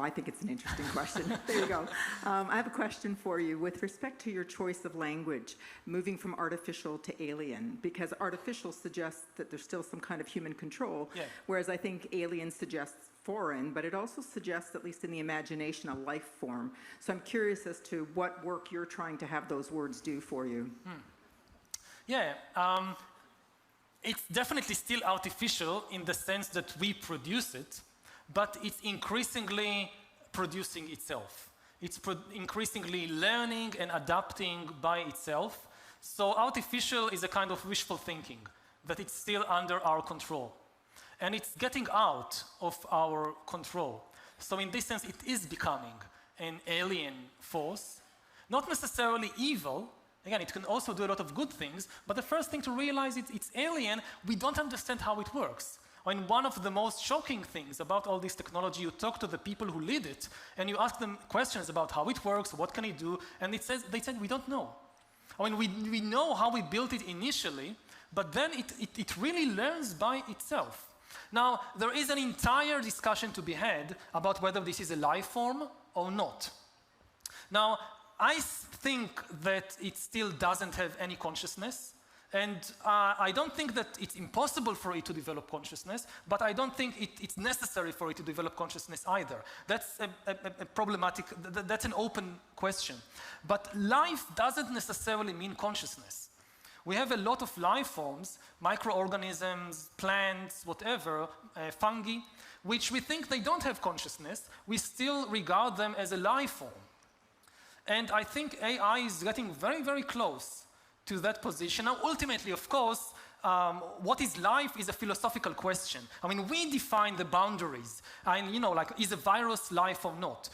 I think it's an interesting question. There you go. I have a question for you with respect to your choice of language, moving from artificial to alien, because artificial suggests that there's still some kind of human control, whereas I think alien suggests foreign, but it also suggests, at least in the imagination, a life form. So I'm curious as to what work you're trying to have those words do for you. It's definitely still artificial in the sense that we produce it, but it's increasingly producing itself. It's increasingly learning and adapting by itself. So artificial is a kind of wishful thinking, that it's still under our control. And it's getting out of our control. So in this sense, it is becoming an alien force, not necessarily evil. Again, it can also do a lot of good things, but the first thing to realize is it's alien. We don't understand how it works. And one of the most shocking things about all this technology, you talk to the people who lead it, and you ask them questions about how it works, what can it do, and they said, we don't know. I mean, we know how we built it initially, but then it really learns by itself. Now, there is an entire discussion to be had about whether this is a life form or not. Now, I think that it still doesn't have any consciousness, and I don't think that it's impossible for it to develop consciousness, but I don't think it's necessary for it to develop consciousness either. That's a problematic, that's an open question. But life doesn't necessarily mean consciousness. We have a lot of life forms, microorganisms, plants, whatever, fungi, which we think they don't have consciousness. We still regard them as a life form. And I think AI is getting very, very close to that position. Now, ultimately, of course, what is life is a philosophical question. I mean, we define the boundaries. And, you know, like, is a virus life or not?